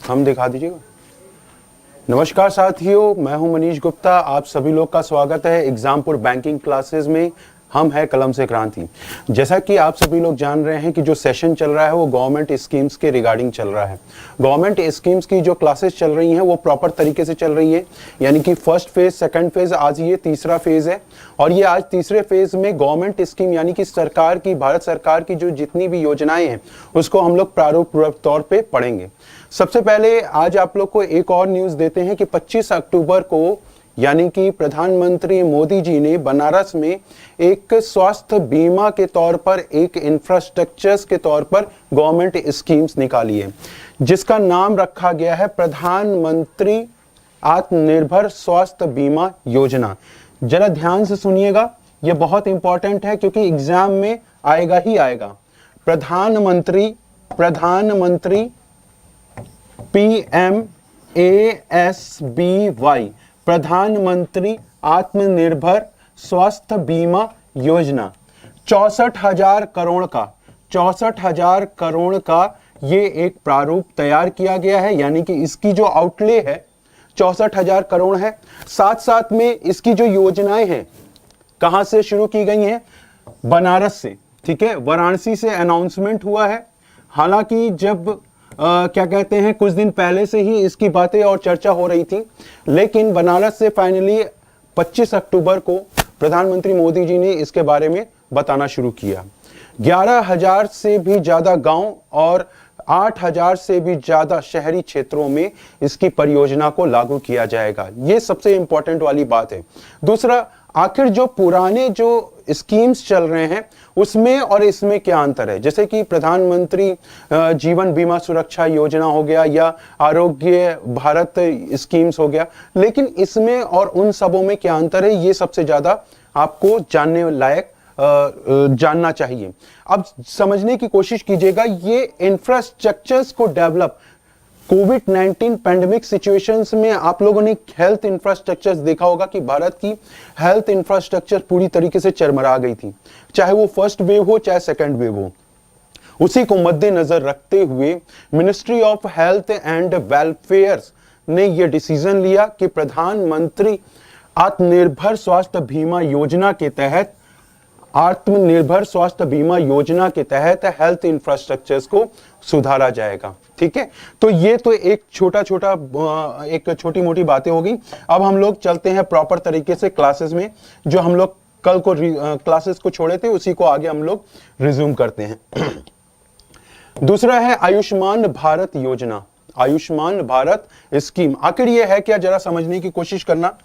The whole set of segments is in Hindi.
हम दिखा दीजिएगा। नमस्कार साथियों, मैं हूं मनीष गुप्ता। आप सभी लोग का स्वागत है एग्जामपुर बैंकिंग क्लासेस में। हम है कलम से क्रांति। जैसा कि आप सभी लोग जान रहे हैं कि जो सेशन चल रहा है वो गवर्नमेंट स्कीम्स के रिगार्डिंग चल रहा है। गवर्नमेंट स्कीम्स की जो क्लासेस चल रही हैं वो प्रॉपर तरीके से चल रही है, यानी कि फर्स्ट फेज, सेकंड फेज, आज ये तीसरा फेज है। और ये आज तीसरे फेज में गवर्नमेंट स्कीम यानी कि सरकार की, भारत सरकार की जो जितनी भी योजनाएं हैं उसको हम लोग प्रारूप तौर पे पढ़ेंगे। सबसे पहले आज आप लोग को एक और न्यूज देते हैं कि 25 अक्टूबर को यानी कि प्रधानमंत्री मोदी जी ने बनारस में एक स्वास्थ्य बीमा के तौर पर, एक इंफ्रास्ट्रक्चर्स के तौर पर गवर्नमेंट स्कीम्स निकाली है, जिसका नाम रखा गया है प्रधानमंत्री आत्मनिर्भर स्वास्थ्य बीमा योजना। जरा ध्यान से सुनिएगा, यह बहुत इंपॉर्टेंट है क्योंकि एग्जाम में आएगा ही आएगा। प्रधानमंत्री PMASBY, प्रधानमंत्री आत्मनिर्भर स्वास्थ्य बीमा योजना। 64,000 करोड़ का ये एक प्रारूप तैयार किया गया है, यानी कि इसकी जो आउटले है 64,000 करोड़ है। साथ साथ में इसकी जो योजनाएं हैं कहां से शुरू की गई हैं? बनारस से, ठीक है, वाराणसी से अनाउंसमेंट हुआ है। हालांकि जब क्या कहते हैं, कुछ दिन पहले से ही इसकी बातें और चर्चा हो रही थी, लेकिन बनारस से फाइनली 25 अक्टूबर को प्रधानमंत्री मोदी जी ने इसके बारे में बताना शुरू किया। 11,000 से भी ज्यादा गांव और 8,000 से भी ज्यादा शहरी क्षेत्रों में इसकी परियोजना को लागू किया जाएगा। ये सबसे इंपॉर्टेंट वाली बात है। दूसरा, आखिर जो पुराने जो स्कीम्स चल रहे हैं उसमें और इसमें क्या अंतर है? जैसे कि प्रधानमंत्री जीवन बीमा सुरक्षा योजना हो गया या आरोग्य भारत स्कीम्स हो गया, लेकिन इसमें और उन सबों में क्या अंतर है, ये सबसे ज्यादा आपको जानने लायक जानना चाहिए। अब समझने की कोशिश कीजिएगा, ये इंफ्रास्ट्रक्चर्स को डेवलप, कोविड-19 पैंडेमिक सिचुएशंस में आप लोगों ने हेल्थ इंफ्रास्ट्रक्चर्स देखा होगा कि भारत की हेल्थ इंफ्रास्ट्रक्चर पूरी तरीके से चरमरा गई थी, चाहे वो फर्स्ट वेव हो चाहे सेकंड वेव हो। उसी को मद्देनजर रखते हुए ministry of health and welfare ने यह डिसीजन लिया कि प्रधानमंत्री आत्मनिर्भर स्वास्थ्य बीमा योजना के तहत हेल्थ इंफ्रास्ट्रक्चर्स को सुधारा जाएगा। ठीक है, तो ये तो एक छोटी मोटी बातें होगी। अब हम लोग चलते हैं प्रॉपर तरीके से क्लासेस में। जो हम लोग कल को क्लासेस को छोड़े थे उसी को आगे हम लोग रिज्यूम करते हैं। दूसरा है आयुष्मान भारत योजना, आयुष्मान भारत स्कीम। आखिर ये है क्या, जरा समझने की कोशिश करना।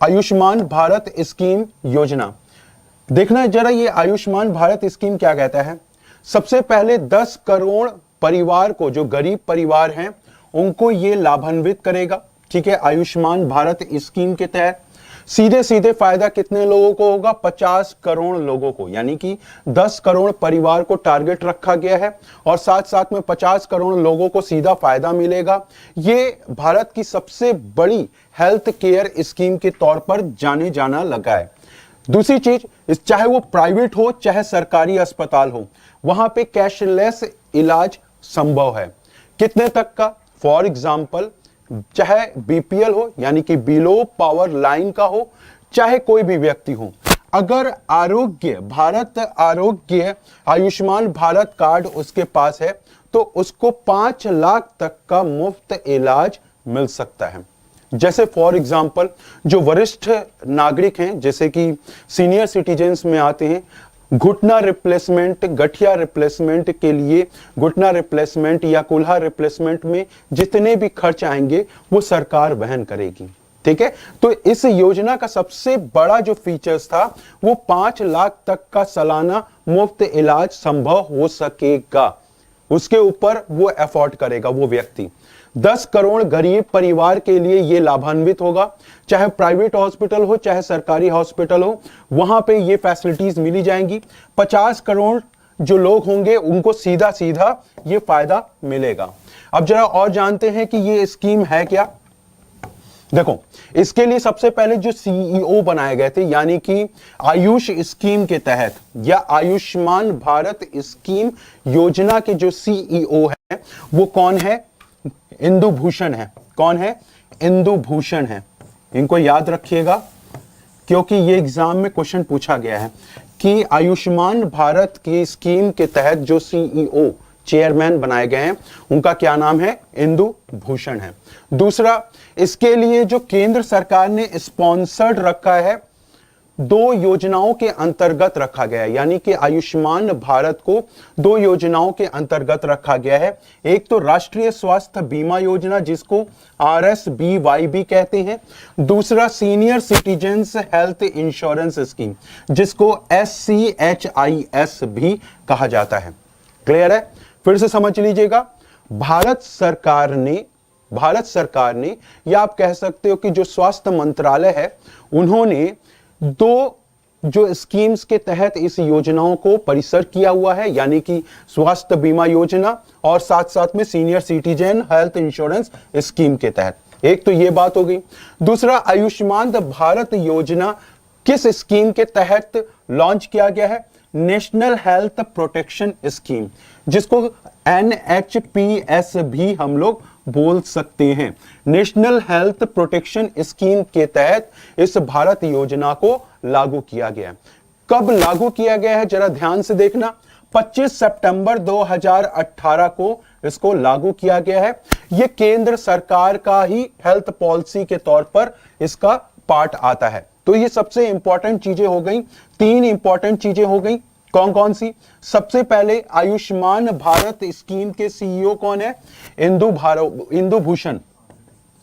आयुष्मान भारत स्कीम योजना देखना है जरा, ये आयुष्मान भारत स्कीम क्या कहता है। सबसे पहले 10 करोड़ परिवार को, जो गरीब परिवार हैं उनको ये लाभान्वित करेगा। ठीक है, आयुष्मान भारत स्कीम के तहत सीधे सीधे फायदा कितने लोगों को होगा? 50 करोड़ लोगों को, यानी कि 10 करोड़ परिवार को टारगेट रखा गया है और साथ साथ में 50 करोड़ लोगों को सीधा फायदा मिलेगा। ये भारत की सबसे बड़ी हेल्थ केयर स्कीम के तौर पर जाने जाना लगा है। दूसरी चीज, चाहे वो प्राइवेट हो चाहे सरकारी अस्पताल हो, वहां पे कैशलेस इलाज संभव है। कितने तक का? फॉर एग्जाम्पल, चाहे बीपीएल हो यानी कि बिलो पावर लाइन का हो, चाहे कोई भी व्यक्ति हो, अगर आयुष्मान भारत कार्ड उसके पास है तो उसको 5 लाख तक का मुफ्त इलाज मिल सकता है। जैसे फॉर एग्जाम्पल जो वरिष्ठ नागरिक हैं, जैसे कि सीनियर सिटीजन्स में आते हैं, घुटना रिप्लेसमेंट, गठिया रिप्लेसमेंट के लिए, घुटना रिप्लेसमेंट या कुल्हा रिप्लेसमेंट में जितने भी खर्च आएंगे वो सरकार वहन करेगी। ठीक है, तो इस योजना का सबसे बड़ा जो फीचर्स था वो 5 लाख तक का सालाना मुफ्त इलाज संभव हो सकेगा, उसके ऊपर वो एफोर्ड करेगा वो व्यक्ति। 10 करोड़ गरीब परिवार के लिए यह लाभान्वित होगा, चाहे प्राइवेट हॉस्पिटल हो चाहे सरकारी हॉस्पिटल हो, वहां पे ये फैसिलिटीज मिली जाएंगी। 50 करोड़ जो लोग होंगे उनको सीधा सीधा ये फायदा मिलेगा। अब जरा और जानते हैं कि ये स्कीम है क्या। देखो, इसके लिए सबसे पहले जो सीईओ बनाए गए थे, यानी कि आयुष स्कीम के तहत या आयुष्मान भारत स्कीम योजना के जो सीईओ है वो कौन है? इंदु भूषण है। कौन है? इंदु भूषण है। इनको याद रखिएगा क्योंकि ये एग्जाम में क्वेश्चन पूछा गया है कि आयुष्मान भारत की स्कीम के तहत जो सीईओ चेयरमैन बनाए गए हैं उनका क्या नाम है? इंदु भूषण है। दूसरा, इसके लिए जो केंद्र सरकार ने स्पॉन्सर्ड रखा है, 2 योजनाओं के अंतर्गत रखा गया है, यानी कि आयुष्मान भारत को 2 योजनाओं के अंतर्गत रखा गया है। एक तो राष्ट्रीय स्वास्थ्य बीमा योजना जिसको RSBY भी कहते हैं, दूसरा senior citizens health insurance scheme जिसको SCHIS भी कहा जाता है। क्लियर है? फिर से समझ लीजिएगा, भारत सरकार ने या आप कह सकते हो कि जो स्वास्थ्य मंत्रालय है उन्होंने 2 जो स्कीम्स के तहत इस योजनाओं को परिसर किया हुआ है, यानी कि स्वास्थ्य बीमा योजना और साथ साथ में senior citizen health insurance scheme के तहत। एक तो ये बात हो गई। दूसरा, आयुष्मान भारत योजना किस स्कीम के तहत लॉन्च किया गया है? नेशनल हेल्थ प्रोटेक्शन स्कीम जिसको NHPS भी हम लोग बोल सकते हैं। नेशनल हेल्थ प्रोटेक्शन स्कीम के तहत इस भारत योजना को लागू किया गया है। कब लागू किया गया है जरा ध्यान से देखना, 25 सितंबर 2018 को इसको लागू किया गया है। यह केंद्र सरकार का ही हेल्थ पॉलिसी के तौर पर इसका पार्ट आता है। तो ये सबसे इंपॉर्टेंट चीजें हो गई, 3 इंपॉर्टेंट चीजें हो गई। कौन कौन सी? सबसे पहले आयुष्मान भारत स्कीम के सीईओ कौन है? इंदु भूषण।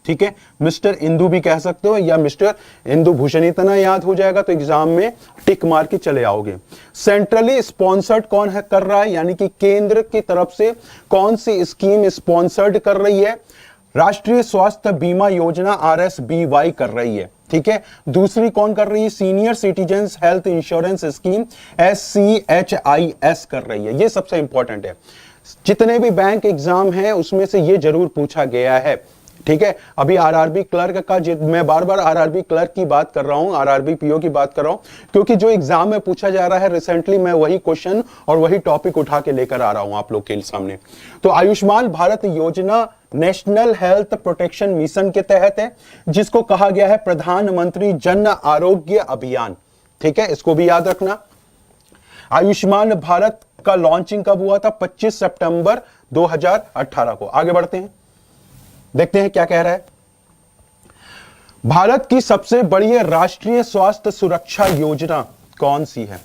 ठीक है, मिस्टर इंदु भी कह सकते हो या मिस्टर इंदु भूषण, इतना याद हो जाएगा तो एग्जाम में टिक मार के चले आओगे। सेंट्रली स्पॉन्सर्ड कौन है कर रहा है, यानी कि केंद्र की तरफ से कौन सी स्कीम स्पॉन्सर्ड कर रही है? राष्ट्रीय स्वास्थ्य बीमा योजना RSBY कर रही है। ठीक है, दूसरी कौन कर रही है? Senior citizens health insurance scheme SCHIS कर रही है। ये सबसे इंपॉर्टेंट है। जितने भी बैंक एग्जाम है उसमें से ये जरूर पूछा गया है। ठीक है, अभी RRB क्लर्क का मैं बार बार RRB क्लर्क की बात कर रहा हूं, RRB PO की बात कर रहा हूं क्योंकि जो एग्जाम में पूछा जा रहा है रिसेंटली मैं वही क्वेश्चन और वही टॉपिक उठा के लेकर आ रहा हूं आप लोग के सामने। तो आयुष्मान भारत योजना नेशनल हेल्थ प्रोटेक्शन मिशन के तहत है जिसको कहा गया है प्रधानमंत्री जन आरोग्य अभियान। ठीक है, इसको भी याद रखना। आयुष्मान भारत का लॉन्चिंग कब हुआ था? 25 सितंबर 2018 को। आगे बढ़ते हैं, देखते हैं क्या कह रहा है। भारत की सबसे बड़ी राष्ट्रीय स्वास्थ्य सुरक्षा योजना कौन सी है?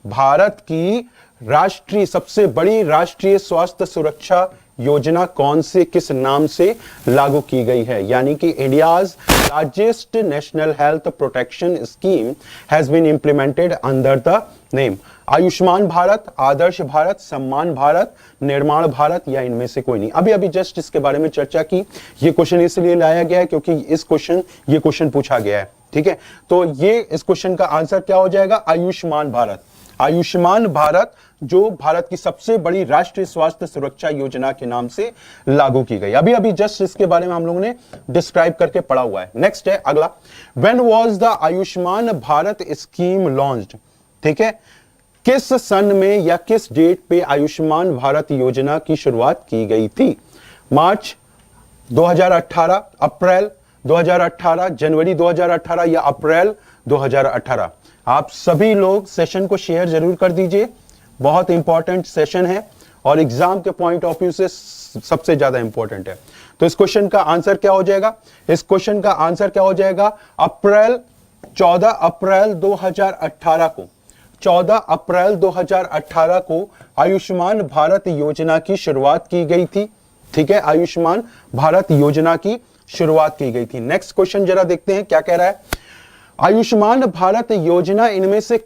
भारत की सबसे बड़ी राष्ट्रीय स्वास्थ्य सुरक्षा योजना कौन से किस नाम से लागू की गई है? यानी कि India's largest national health protection scheme has been implemented under the name Ayushman Bharat, Adarsh Bharat, Samman Bharat, निर्माण भारत या इनमें से कोई नहीं। अभी अभी जस्ट इसके बारे में चर्चा की। ये क्वेश्चन इसलिए लाया गया है क्योंकि ये क्वेश्चन पूछा गया है। ठीक है, तो ये इस क्वेश्चन का आंसर क्या हो जाएगा? आयुष्मान भारत। आयुष्मान भारत जो भारत की सबसे बड़ी राष्ट्रीय स्वास्थ्य सुरक्षा योजना के नाम से लागू की गई। अभी अभी जस्ट इसके बारे में हम लोगों ने डिस्क्राइब करके पढ़ा हुआ है। नेक्स्ट है अगला, when was the Ayushman Bharat scheme launched? ठीक है, किस सन में या किस डेट पे आयुष्मान भारत योजना की शुरुआत की गई थी? मार्च 2018, अप्रैल 2018, जनवरी 2018 या अप्रैल 2018? आप सभी लोग सेशन को शेयर जरूर कर दीजिए, बहुत इंपॉर्टेंट सेशन है और एग्जाम के पॉइंट ऑफ व्यू से सबसे ज्यादा इंपॉर्टेंट है। तो इस क्वेश्चन का आंसर क्या हो जाएगा? इस क्वेश्चन का आंसर क्या हो जाएगा? 14 अप्रैल 2018 को 14 अप्रैल 2018 को आयुष्मान भारत योजना की शुरुआत की गई थी। ठीक है, आयुष्मान भारत योजना की शुरुआत की गई थी। नेक्स्ट क्वेश्चन जरा देखते हैं क्या कह रहा है। आयुष्मान भारत योजना इनमें से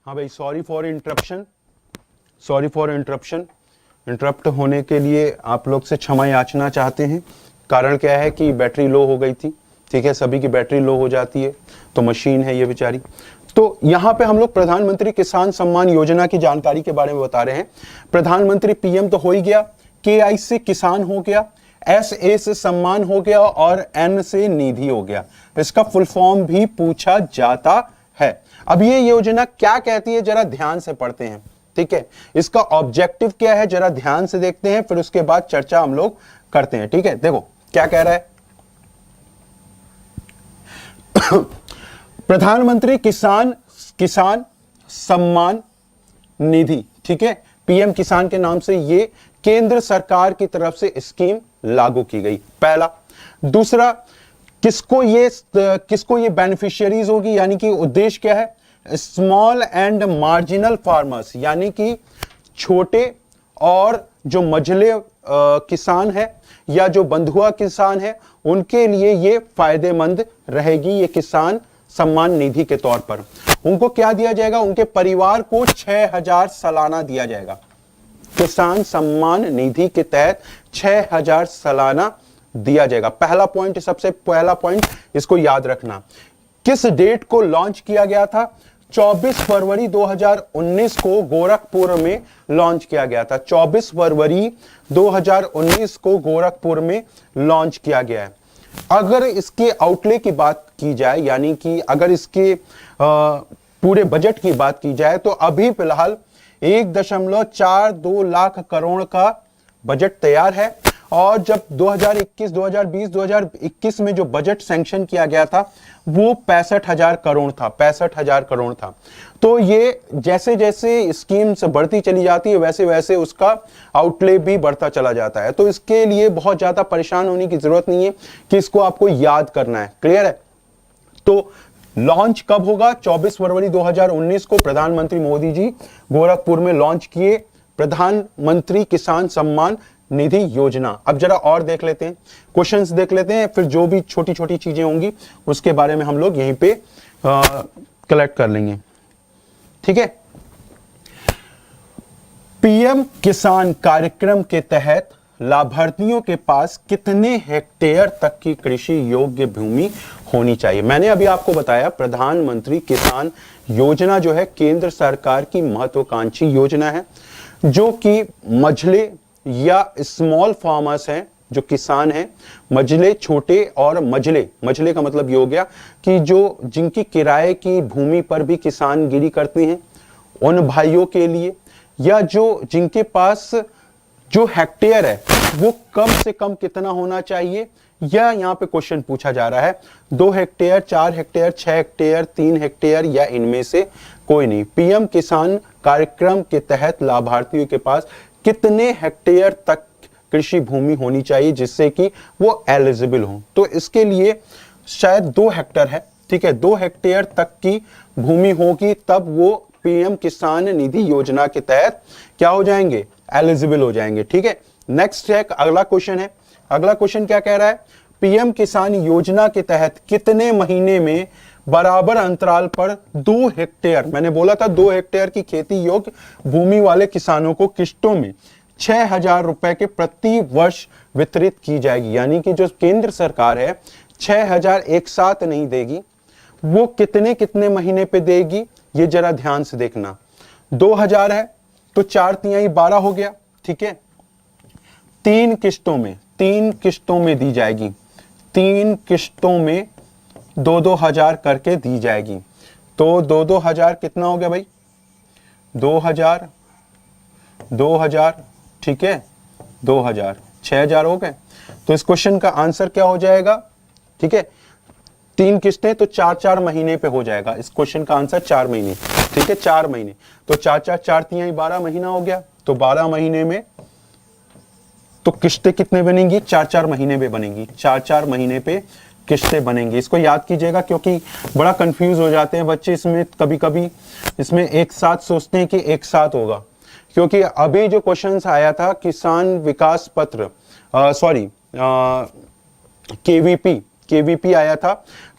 हाँ भाई, sorry for interruption, sorry for interruption. Interrupt होने के लिए आप लोग से क्षमा याचना चाहते हैं। कारण क्या है कि बैटरी लो हो गई थी, ठीक है, सभी की बैटरी लो हो जाती है, तो मशीन है ये बेचारी। तो यहां पे हम लोग प्रधानमंत्री किसान सम्मान योजना की जानकारी के बारे में बता रहे हैं। प्रधानमंत्री पीएम तो हो ही गया, केआई से किसान हो गया, एसए से सम्मान हो गया और एन से निधि हो गया। इसका फुल फॉर्म भी पूछा जाता है। अब ये योजना क्या कहती है, जरा ध्यान से पढ़ते हैं, ठीक है। इसका ऑब्जेक्टिव क्या है, जरा ध्यान से देखते हैं, फिर उसके बाद चर्चा हम लोग करते हैं, ठीक है। देखो क्या कह रहा है, प्रधानमंत्री किसान सम्मान निधि, ठीक है, पीएम किसान के नाम से ये केंद्र सरकार की तरफ से स्कीम लागू की गई, पहला। दूसरा, किसको ये बेनिफिशियरीज होगी, यानी कि उद्देश्य क्या है, स्मॉल एंड मार्जिनल फार्मर्स, यानी कि छोटे और जो मझले किसान है या जो बंधुआ किसान है, उनके लिए ये फायदेमंद रहेगी। ये किसान सम्मान निधि के तौर पर उनको क्या दिया जाएगा, उनके परिवार को 6,000 सालाना दिया जाएगा। किसान सम्मान निधि के तहत 6,000 सालाना दिया जाएगा। पहला पॉइंट, सबसे पहला पॉइंट इसको याद रखना। किस डेट को लॉन्च किया गया था, 24 फरवरी 2019 को गोरखपुर में लॉन्च किया गया था। 24 फरवरी 2019 को गोरखपुर में लॉन्च किया गया है। अगर इसके आउटले की बात की जाए, यानी कि अगर इसके पूरे बजट की बात की जाए, तो अभी फिलहाल 1.42 लाख करोड़ का बजट तैयार है। और जब 2021, 2020, 2021 में जो बजट सैंक्शन किया गया था वो 65,000 करोड़ था, 65,000 करोड़ था। तो ये जैसे जैसे स्कीम्स बढ़ती चली जाती है वैसे वैसे उसका आउटले भी बढ़ता चला जाता है। तो इसके लिए बहुत ज्यादा परेशान होने की जरूरत नहीं है कि इसको आपको याद करना है, क्लियर है। तो लॉन्च कब होगा, 24 फरवरी 2019 को प्रधानमंत्री मोदी जी गोरखपुर में लॉन्च किए प्रधानमंत्री किसान सम्मान निधि योजना। अब जरा और देख लेते हैं, क्वेश्चंस देख लेते हैं, फिर जो भी छोटी छोटी चीजें होंगी उसके बारे में हम लोग यहीं पे कलेक्ट कर लेंगे, ठीक है। पीएम किसान कार्यक्रम के तहत लाभार्थियों के पास कितने हेक्टेयर तक की कृषि योग्य भूमि होनी चाहिए। मैंने अभी आपको बताया प्रधानमंत्री किसान योजना जो है केंद्र सरकार की महत्वाकांक्षी योजना है, जो कि मझले या स्मॉल फार्मर्स हैं, जो किसान हैं, मझले, छोटे और मझले का मतलब ये हो गया कि जो जिनकी किराए की भूमि पर भी किसान गिरी करते हैं, उन भाइयों के लिए, या जो जिनके पास जो हेक्टेयर है वो कम से कम कितना होना चाहिए, या यहां पे क्वेश्चन पूछा जा रहा है 2 हेक्टेयर, 4 हेक्टेयर, 6 हेक्टेयर, 3 हेक्टेयर या इनमें से कोई नहीं। पीएम किसान कार्यक्रम के तहत लाभार्थियों के पास कितने हेक्टेयर तक कृषि भूमि होनी चाहिए जिससे कि वो एलिजिबल हो। तो इसके लिए शायद 2 हेक्टेयर है, ठीक है, 2 हेक्टेयर तक की भूमि होगी तब वो पीएम किसान निधि योजना के तहत क्या हो जाएंगे, एलिजिबल हो जाएंगे, ठीक है। नेक्स्ट है, अगला क्वेश्चन है। अगला क्वेश्चन क्या कह रहा है, पीएम किसान योजना के तहत कितने महीने में बराबर अंतराल पर 2 हेक्टेयर, मैंने बोला था 2 हेक्टेयर की खेती योग्य भूमि वाले किसानों को किस्तों में 6,000 रुपए के प्रति वर्ष वितरित की जाएगी। यानी कि जो केंद्र सरकार है 6,000 एक साथ नहीं देगी, वो कितने कितने महीने पे देगी, ये जरा ध्यान से देखना। 2,000 है तो 4 तिहाई 12 हो गया, ठीक है। 3 किस्तों में दी जाएगी, 3 किस्तों में 2-2 हजार करके दी जाएगी। तो 2-2 हजार कितना हो गया भाई, 2,000, ठीक है, 2,000, 6,000 हो गए। तो इस क्वेश्चन का आंसर क्या हो जाएगा, ठीक है, 3 किस्तें तो 4-4 महीने पे हो जाएगा। इस क्वेश्चन का आंसर 4 महीने, ठीक है, 4 महीने। तो 4 तिहाई 12 महीना हो गया, तो 12 महीने में तो किस्तें कितने बनेंगी, 4-4 महीने में बनेंगी, 4-4 महीने पे किस्तें बनेंगी। इसको याद कीजिएगा क्योंकि बड़ा कंफ्यूज हो जाते हैं बच्चे इसमें, कभी कभी इसमें एक साथ सोचते हैं कि एक साथ होगा। क्योंकि अभी जो क्वेश्चंस आया था किसान विकास पत्र, केवीपी आया था,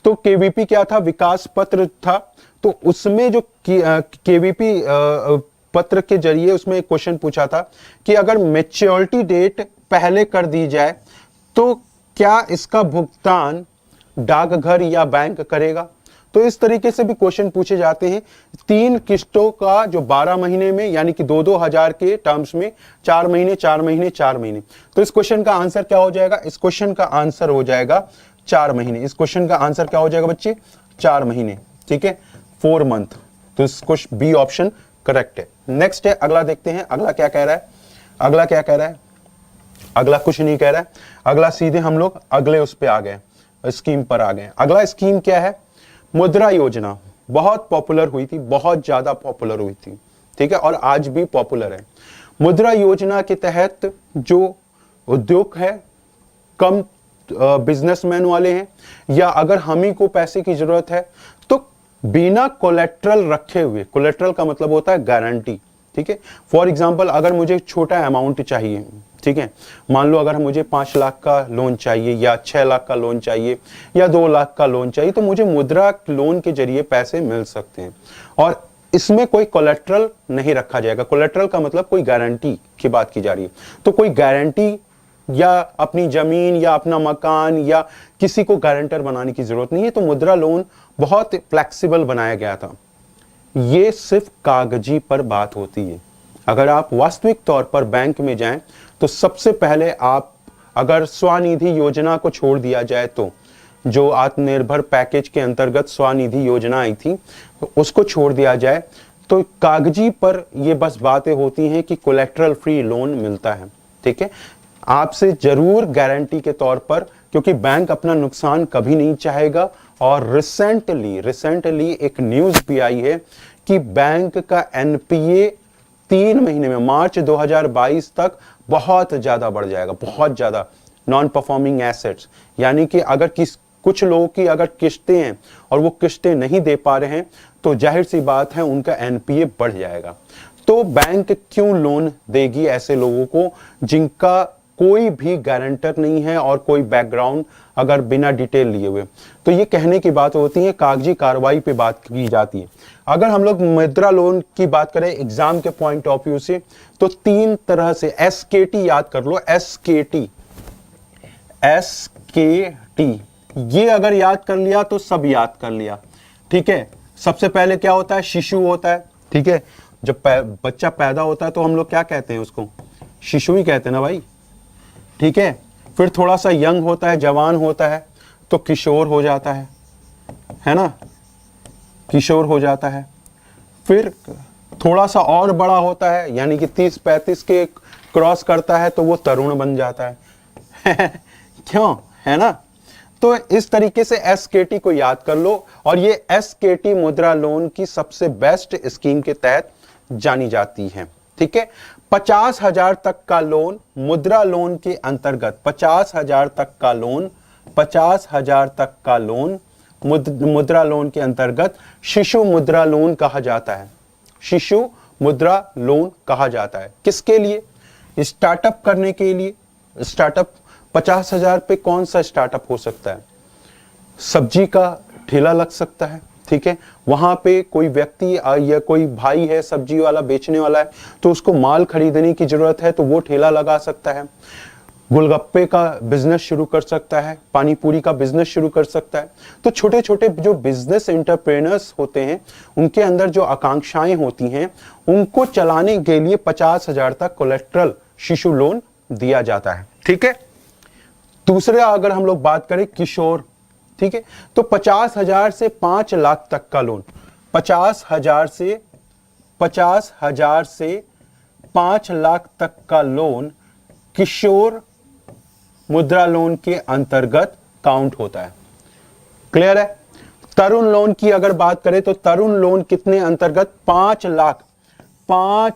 तो केवीपी क्या था, विकास पत्र था। तो उसमें जो केवीपी पत्र के जरिए उसमें एक क्वेश्चन पूछा था कि अगर मैच्योरिटी डेट पहले कर दी जाए तो क्या इसका भुगतान डाकघर या बैंक करेगा। तो इस तरीके से भी क्वेश्चन पूछे जाते हैं। 3 किस्तों का जो 12 महीने में यानी कि 2-2 हजार के टर्म्स में 4 महीने 4 महीने 4 महीने। तो इस क्वेश्चन का आंसर क्या हो जाएगा, इस क्वेश्चन का आंसर हो जाएगा 4 महीने। इस क्वेश्चन का आंसर क्या हो जाएगा बच्चे, 4 महीने, ठीक है, 4 मंथ। तो इसको बी ऑप्शन करेक्ट है। नेक्स्ट है, अगला देखते हैं अगला क्या कह रहा है। अगला क्या कह रहा है, अगला कुछ नहीं कह रहा है, अगला सीधे हम लोग अगले उस पे आ गए, स्कीम पर आ गए। अगला स्कीम क्या है, मुद्रा योजना। बहुत पॉपुलर हुई थी, बहुत ज्यादा पॉपुलर हुई थी, ठीक है, और आज भी पॉपुलर है। मुद्रा योजना के तहत जो उद्योग है, कम बिजनेसमैन वाले हैं, या अगर हम ही को पैसे की जरूरत है तो बिना कोलेट्रल रखे हुए, कोलेट्रल का मतलब होता है गारंटी, ठीक है। फॉर एग्जांपल अगर मुझे छोटा अमाउंट चाहिए, ठीक है, मान लो अगर मुझे 5 लाख का लोन चाहिए या 6 लाख का लोन चाहिए या 2 लाख का लोन चाहिए, तो मुझे मुद्रा लोन के जरिए पैसे मिल सकते हैं और इसमें कोई कोलेट्रल नहीं रखा जाएगा। कोलेट्रल का मतलब कोई गारंटी की बात की जा रही है। तो कोई गारंटी या अपनी जमीन या अपना मकान या किसी को गारंटर बनाने की जरूरत नहीं है। तो मुद्रा लोन बहुत फ्लेक्सिबल बनाया गया था। ये सिर्फ कागजी पर बात होती है। अगर आप वास्तविक तौर पर बैंक में जाएं तो सबसे पहले आप अगर स्वनिधि योजना को छोड़ दिया जाए तो, जो आत्मनिर्भर पैकेज के अंतर्गत स्वनिधि योजना आई थी, तो उसको छोड़ दिया जाए तो कागजी पर ये बस बातें होती हैं कि कोलेट्रल फ्री लोन मिलता है, ठीक है। आपसे जरूर गारंटी के तौर पर, क्योंकि बैंक अपना नुकसान कभी नहीं चाहेगा। और रिसेंटली एक न्यूज भी आई है कि बैंक का एनपीए 3 महीने में, मार्च 2022 तक बहुत ज्यादा बढ़ जाएगा, बहुत ज्यादा। नॉन परफॉर्मिंग एसेट्स, यानी कि अगर कुछ लोगों की अगर किस्तें हैं और वो किस्तें नहीं दे पा रहे हैं तो जाहिर सी बात है उनका एनपीए बढ़ जाएगा। तो बैंक क्यों लोन देगी ऐसे लोगों को जिनका कोई भी गारंटर नहीं है और कोई बैकग्राउंड अगर बिना डिटेल लिए हुए। तो ये कहने की बात होती है, कागजी कार्रवाई पे बात की जाती है। अगर हम लोग मुद्रा लोन की बात करें एग्जाम के पॉइंट ऑफ व्यू से, तो 3 तरह से, एसकेटी याद कर लो, एसकेटी, ये अगर याद कर लिया तो सब याद कर लिया, ठीक है। सबसे पहले क्या होता है, शिशु होता है, ठीक है। जब बच्चा पैदा होता है तो हम लोग क्या कहते हैं, उसको शिशु ही कहते हैं ना भाई, ठीक है। फिर थोड़ा सा यंग होता है, जवान होता है तो किशोर हो जाता है ना, किशोर हो जाता है। फिर थोड़ा सा और बड़ा होता है, यानी कि 30-35 के क्रॉस करता है तो वो तरुण बन जाता है क्यों, है ना। तो इस तरीके से एसकेटी को याद कर लो। और ये एसकेटी मुद्रा लोन की सबसे बेस्ट स्कीम के तहत जानी जाती है, ठीक है। 50,000 तक का लोन मुद्रा लोन के अंतर्गत, 50,000 तक का लोन, 50,000 तक का लोन मुद्रा लोन के अंतर्गत शिशु मुद्रा लोन कहा जाता है। शिशु मुद्रा लोन कहा जाता है किसके लिए, स्टार्टअप करने के लिए। स्टार्टअप 50,000 पे कौन सा स्टार्टअप हो सकता है, सब्जी का ठेला लग सकता है, ठीक है। वहां पे कोई व्यक्ति या कोई भाई है सब्जी वाला, बेचने वाला है, तो उसको माल खरीदने की जरूरत है तो वो ठेला लगा सकता है। गोलगप्पे का बिजनेस शुरू कर सकता है, पानी पूरी का बिजनेस शुरू कर सकता है। तो छोटे छोटे जो बिजनेस एंटरप्रेन्योर्स होते हैं उनके अंदर जो आकांक्षाएं होती हैं उनको चलाने के लिए 50,000 तक कोलेट्रल शिशु लोन दिया जाता है, ठीक है। दूसरे अगर हम लोग बात करें किशोर, ठीक है, तो 50,000 से 5 लाख तक का लोन, 50,000 से 5 लाख तक का लोन किशोर मुद्रा लोन के अंतर्गत काउंट होता है। क्लियर है। तरुण लोन की अगर बात करें तो तरुण लोन कितने अंतर्गत, 5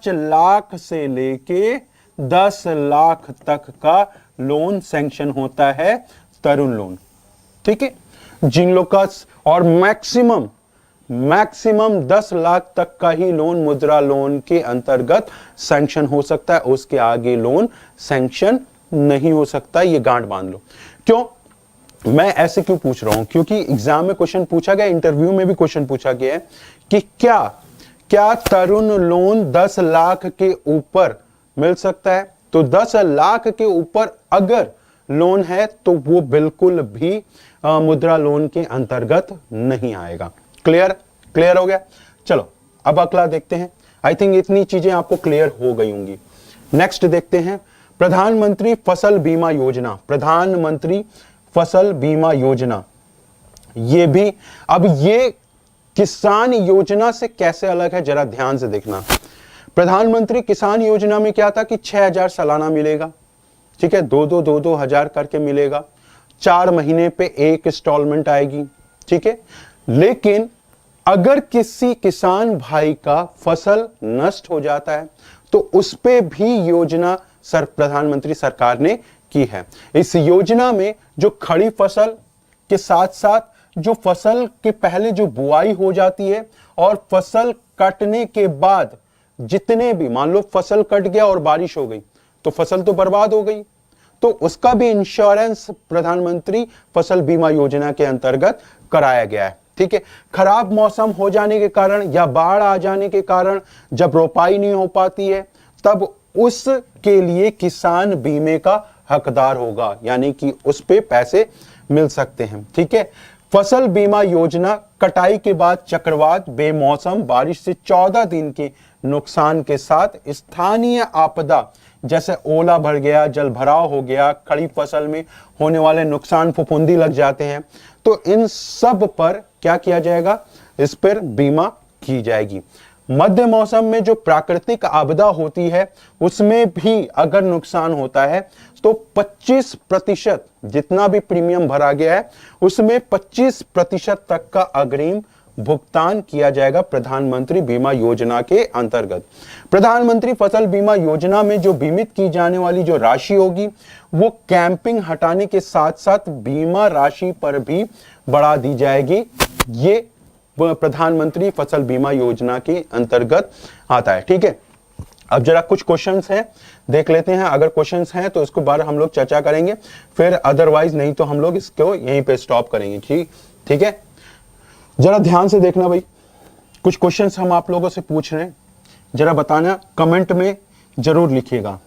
लाख से लेके 10 लाख तक का लोन सैंक्शन होता है, तरुण लोन, ठीक है। जिन लोग का और मैक्सिमम 10 लाख तक का ही लोन मुद्रा लोन के अंतर्गत सैंक्शन हो सकता है, उसके आगे लोन सैंक्शन नहीं हो सकता। ये गांठ बांध लो। क्यों, मैं ऐसे क्यों पूछ रहा हूं, क्योंकि एग्जाम में क्वेश्चन पूछा गया, इंटरव्यू में भी क्वेश्चन पूछा गया है कि क्या तरुण लोन 10 लाख के ऊपर मिल सकता है। तो 10 लाख के ऊपर अगर लोन है तो वो बिल्कुल भी मुद्रा लोन के अंतर्गत नहीं आएगा। क्लियर हो गया। चलो अब अगला देखते हैं। आई थिंक इतनी चीजें आपको क्लियर हो गई होंगी। नेक्स्ट देखते हैं प्रधानमंत्री फसल बीमा योजना। प्रधानमंत्री फसल बीमा योजना, ये भी, अब ये किसान योजना से कैसे अलग है जरा ध्यान से देखना। प्रधानमंत्री किसान योजना में क्या था कि 6,000 सालाना मिलेगा, ठीक है, 2-2 हजार करके मिलेगा, 4 महीने पे एक इंस्टॉलमेंट आएगी, ठीक है। लेकिन अगर किसी किसान भाई का फसल नष्ट हो जाता है तो उस पे भी योजना प्रधानमंत्री सरकार ने की है। इस योजना में जो खड़ी फसल के साथ साथ जो फसल के पहले जो बुआई हो जाती है और फसल कटने के बाद जितने भी, मान लो फसल कट गया और बारिश हो गई तो फसल तो बर्बाद हो गई, तो उसका भी इंश्योरेंस प्रधानमंत्री फसल बीमा योजना के अंतर्गत कराया गया है, ठीक है। खराब मौसम हो जाने के कारण या बाढ़ आ जाने के कारण जब रोपाई नहीं हो पाती है तब उसके लिए किसान बीमे का हकदार होगा, यानी कि उस पे पैसे मिल सकते हैं, ठीक है। फसल बीमा योजना कटाई के बाद चक्रवात, बेमौसम बारिश से 14 दिन के नुकसान के साथ स्थानीय आपदा जैसे ओला भर गया, जल भराव हो गया, खड़ी फसल में होने वाले नुकसान, फफूंदी लग जाते हैं, तो इन सब पर क्या किया जाएगा, इस पर बीमा की जाएगी। मध्य मौसम में जो प्राकृतिक आपदा होती है उसमें भी अगर नुकसान होता है तो 25% जितना भी प्रीमियम भरा गया है उसमें 25% तक का अग्रिम भुगतान किया जाएगा प्रधानमंत्री बीमा योजना के अंतर्गत। प्रधानमंत्री फसल बीमा योजना में जो बीमित की जाने वाली जो राशि होगी वो कैंपिंग हटाने के साथ साथ बीमा राशि पर भी बढ़ा दी जाएगी। ये प्रधानमंत्री फसल बीमा योजना के अंतर्गत आता है, ठीक है। अब जरा कुछ क्वेश्चंस हैं देख लेते हैं, अगर क्वेश्चंस हैं तो इसको बार हम लोग चर्चा करेंगे, फिर अदरवाइज नहीं तो हम लोग इसको यहीं पे स्टॉप करेंगे, ठीक है। जरा ध्यान से देखना भाई, कुछ क्वेश्चंस हम आप लोगों से पूछ रहे हैं, जरा बताना, कमेंट में जरूर लिखिएगा।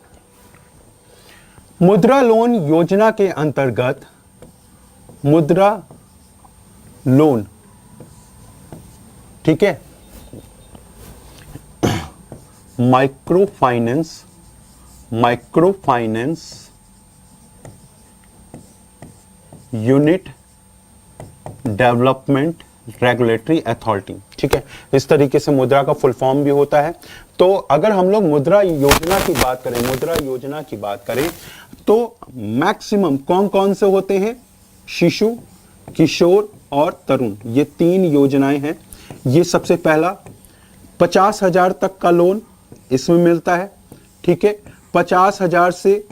मुद्रा लोन योजना के अंतर्गत मुद्रा लोन, ठीक है, micro finance unit development regulatory authority, ठीक है, इस तरीके से मुद्रा का फुल फॉर्म भी होता है। तो अगर हम लोग मुद्रा योजना की बात करें तो मैक्सिमम कौन कौन से होते हैं, शिशु, किशोर और तरुण, ये 3 योजनाएं हैं। ये सबसे पहला 50,000 तक का लोन इसमें मिलता है, ठीक है, 50,000 से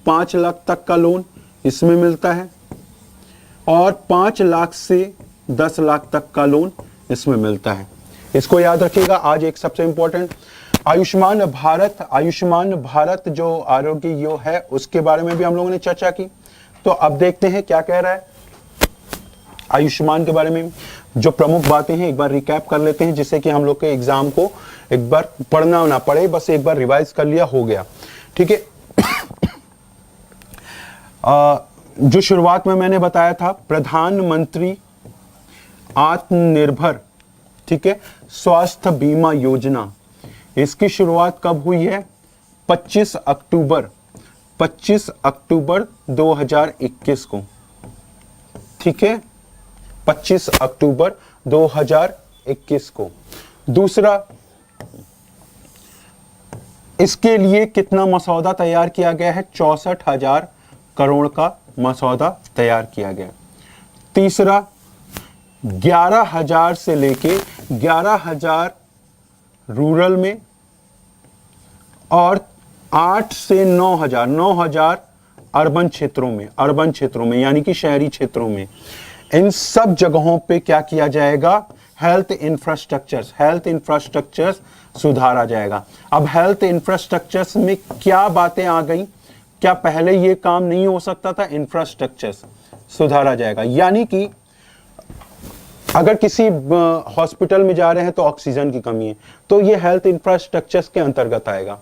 5 लाख तक का लोन इसमें मिलता है और 5 लाख से 10 लाख तक का लोन इसमें मिलता है। इसको याद रखिएगा। आज एक सबसे इंपॉर्टेंट आयुष्मान भारत जो आरोग्य यो है उसके बारे में भी हम लोगों ने चर्चा की। तो अब देखते हैं क्या कह रहा है आयुष्मान के बारे में। जो प्रमुख बातें हैं एक बार रिकैप कर लेते हैं, जिससे कि हम लोग के एग्जाम को एक बार पढ़ना ना पड़े, बस एक बार रिवाइज कर लिया हो गया, ठीक है। जो शुरुआत में मैंने बताया था प्रधानमंत्री आत्मनिर्भर, ठीक है, स्वास्थ्य बीमा योजना, इसकी शुरुआत कब हुई है, 25 अक्टूबर 2021 को, ठीक है, 25 अक्टूबर 2021 को। दूसरा, इसके लिए कितना मसौदा तैयार किया गया है, 64,000 करोड़ का मसौदा तैयार किया गया। तीसरा, 11,000 से लेके 11,000 रूरल में और 8 से 9,000 अर्बन क्षेत्रों में यानी कि शहरी क्षेत्रों में। इन सब जगहों पे क्या किया जाएगा, हेल्थ इंफ्रास्ट्रक्चर्स सुधारा जाएगा। अब हेल्थ इंफ्रास्ट्रक्चर्स में क्या बातें आ गई, क्या पहले ये काम नहीं हो सकता था, इंफ्रास्ट्रक्चर्स सुधारा जाएगा। यानी कि अगर किसी हॉस्पिटल में जा रहे हैं तो ऑक्सीजन की कमी है तो ये हेल्थ इंफ्रास्ट्रक्चर के अंतर्गत आएगा।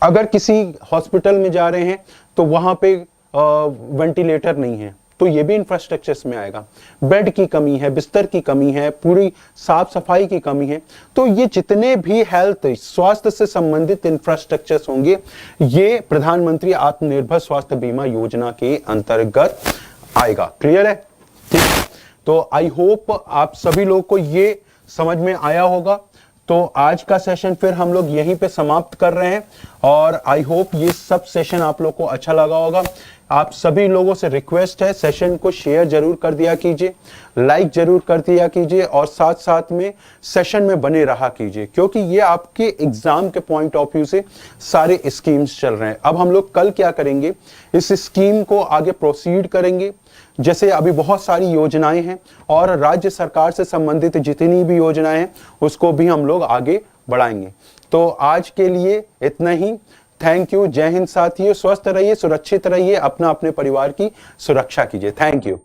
अगर किसी हॉस्पिटल में जा रहे हैं तो वहां पे वेंटिलेटर नहीं है तो ये भी इंफ्रास्ट्रक्चर्स में आएगा। बेड की कमी है, बिस्तर की कमी है, पूरी साफ सफाई की कमी है, तो ये जितने भी हेल्थ स्वास्थ्य से संबंधित इंफ्रास्ट्रक्चर्स होंगे ये प्रधानमंत्री आत्मनिर्भर स्वास्थ्य बीमा योजना के अंतर्गत आएगा। क्लियर है? ठीक। तो आई होप आप सभी लोग को ये समझ में आया होगा। तो आज का सेशन फिर हम लोग यहीं पे समाप्त कर रहे हैं और आई होप ये सब सेशन आप लोग को अच्छा लगा होगा। आप सभी लोगों से रिक्वेस्ट है सेशन को शेयर जरूर कर दिया कीजिए, लाइक जरूर कर दिया कीजिए और साथ साथ में सेशन में बने रहा कीजिए, क्योंकि ये आपके एग्जाम के पॉइंट ऑफ व्यू से सारे स्कीम्स चल रहे हैं। अब हम लोग कल क्या करेंगे, इस स्कीम को आगे प्रोसीड करेंगे। जैसे अभी बहुत सारी योजनाएं हैं और राज्य सरकार से संबंधित जितनी भी योजनाएं हैं उसको भी हम लोग आगे बढ़ाएंगे। तो आज के लिए इतना ही। Thank you. जय हिंद साथियों। स्वस्थ रहिए, सुरक्षित रहिए, अपना अपने परिवार की सुरक्षा कीजिए। Thank you.